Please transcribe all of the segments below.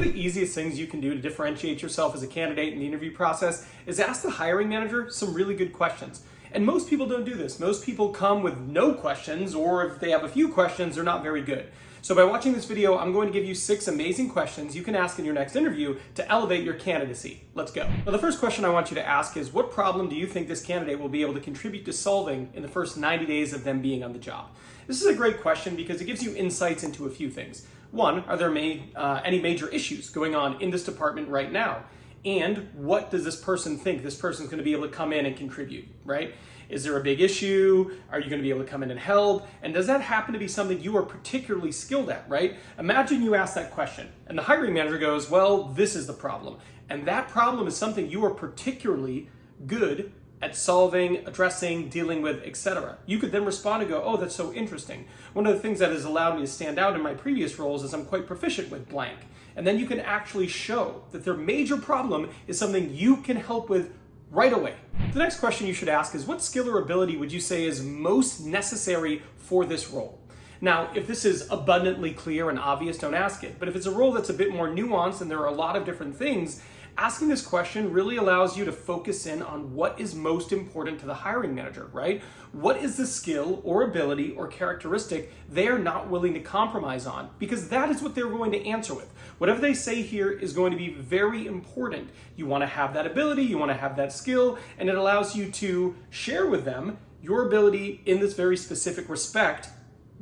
of the easiest things you can do to differentiate yourself as a candidate in the interview process is ask the hiring manager some really good questions. And most people don't do this. Most people come with no questions, or if they have a few questions, they're not very good. So by watching this video, I'm going to give you 6 amazing questions you can ask in your next interview to elevate your candidacy. Let's go. Now, the first question I want you to ask is, what problem do you think this candidate will be able to contribute to solving in the first 90 days of them being on the job? This is a great question because it gives you insights into a few things. One, are there any major issues going on in this department right now? And what does this person think this person's going to be able to come in and contribute, right? Is there a big issue? Are you going to be able to come in and help? And does that happen to be something you are particularly skilled at, right? Imagine you ask that question and the hiring manager goes, well, this is the problem. And that problem is something you are particularly good at solving, addressing, dealing with, etc. You could then respond and go, oh, that's so interesting. One of the things that has allowed me to stand out in my previous roles is I'm quite proficient with blank. And then you can actually show that their major problem is something you can help with right away. The next question you should ask is, what skill or ability would you say is most necessary for this role? Now, if this is abundantly clear and obvious, don't ask it. But if it's a role that's a bit more nuanced and there are a lot of different things, asking this question really allows you to focus in on what is most important to the hiring manager, right? What is the skill or ability or characteristic they are not willing to compromise on? Because that is what they're going to answer with. Whatever they say here is going to be very important. You want to have that ability, you want to have that skill, and it allows you to share with them your ability in this very specific respect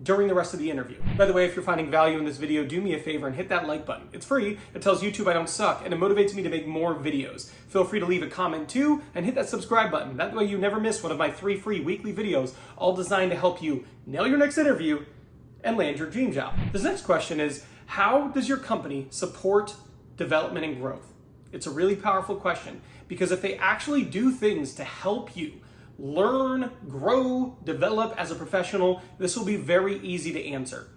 during the rest of the interview. By the way, if you're finding value in this video, do me a favor and hit that like button. It's free, it tells YouTube I don't suck, and it motivates me to make more videos. Feel free to leave a comment too, and hit that subscribe button. That way you never miss one of my 3 free weekly videos, all designed to help you nail your next interview and land your dream job. This next question is, how does your company support development and growth? It's a really powerful question, because if they actually do things to help you learn, grow, develop as a professional, this will be very easy to answer.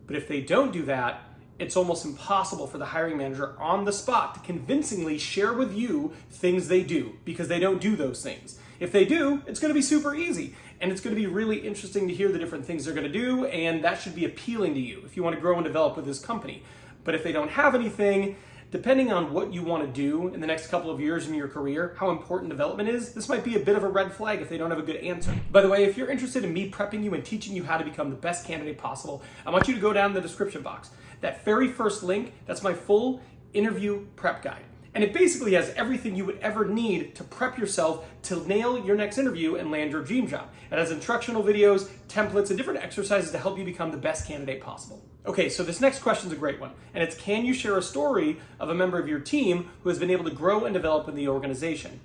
But if they don't do that, it's almost impossible for the hiring manager on the spot to convincingly share with you things they do, because they don't do those things. If they do, it's going to be super easy, and it's going to be really interesting to hear the different things they're going to do, and that should be appealing to you if you want to grow and develop with this company. But if they don't have anything, depending on what you want to do in the next couple of years in your career, how important development is, this might be a bit of a red flag if they don't have a good answer. By the way, if you're interested in me prepping you and teaching you how to become the best candidate possible, I want you to go down in the description box. That very first link, that's my full interview prep guide. And it basically has everything you would ever need to prep yourself to nail your next interview and land your dream job. It has instructional videos, templates, and different exercises to help you become the best candidate possible. Okay, so this next question is a great one, and it's, can you share a story of a member of your team who has been able to grow and develop in the organization?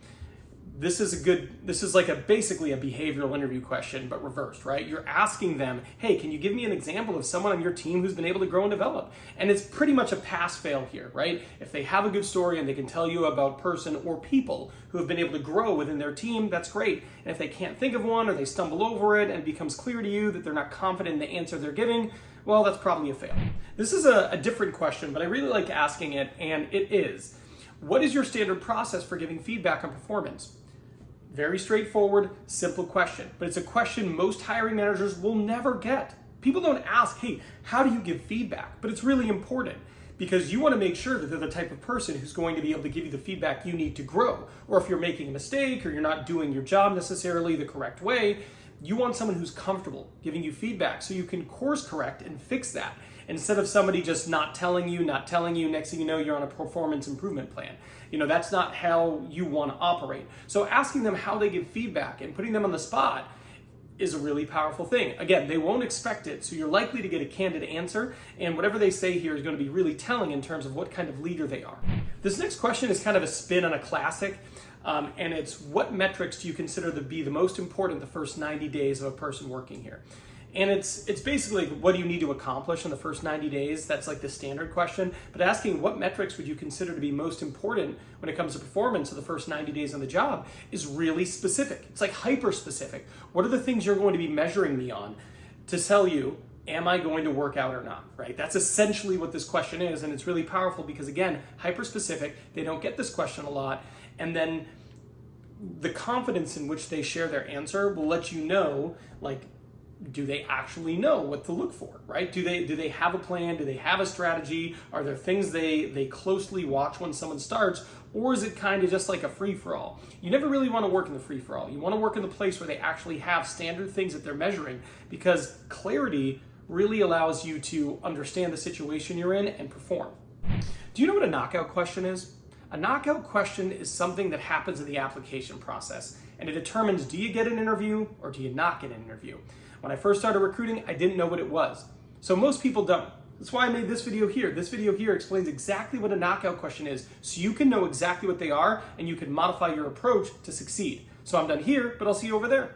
This is like basically a behavioral interview question, but reversed, right? You're asking them, hey, can you give me an example of someone on your team who's been able to grow and develop? And it's pretty much a pass-fail here, right? If they have a good story and they can tell you about person or people who have been able to grow within their team, that's great. And if they can't think of one, or they stumble over it and it becomes clear to you that they're not confident in the answer they're giving, well, that's probably a fail. This is a different question, but I really like asking it, and it is, what is your standard process for giving feedback on performance? Very straightforward, simple question, but it's a question most hiring managers will never get. People don't ask, hey, how do you give feedback? But it's really important, because you want to make sure that they're the type of person who's going to be able to give you the feedback you need to grow. Or if you're making a mistake or you're not doing your job necessarily the correct way, you want someone who's comfortable giving you feedback so you can course correct and fix that, instead of somebody just not telling you, next thing you know, you're on a performance improvement plan. You know, that's not how you want to operate. So asking them how they give feedback and putting them on the spot is a really powerful thing. Again, they won't expect it, so you're likely to get a candid answer, and whatever they say here is going to be really telling in terms of what kind of leader they are. This next question is kind of a spin on a classic, and it's, what metrics do you consider to be the most important the first 90 days of a person working here? And it's basically, what do you need to accomplish in the first 90 days? That's like the standard question. But asking what metrics would you consider to be most important when it comes to performance of the first 90 days on the job is really specific. It's like hyper specific. What are the things you're going to be measuring me on to tell you, am I going to work out or not, right? That's essentially what this question is, and it's really powerful because, again, hyper specific, they don't get this question a lot, and then the confidence in which they share their answer will let you know, like, do they actually know what to look for, right? Do they have a plan? Do they have a strategy? Are there things they closely watch when someone starts? Or is it kind of just like a free-for-all? You never really want to work in the free-for-all. You want to work in the place where they actually have standard things that they're measuring, because clarity really allows you to understand the situation you're in and perform. Do you know what a knockout question is? A knockout question is something that happens in the application process, and it determines, do you get an interview or do you not get an interview? When I first started recruiting, I didn't know what it was. So most people don't. That's why I made this video here. This video here explains exactly what a knockout question is, so you can know exactly what they are and you can modify your approach to succeed. So I'm done here, but I'll see you over there.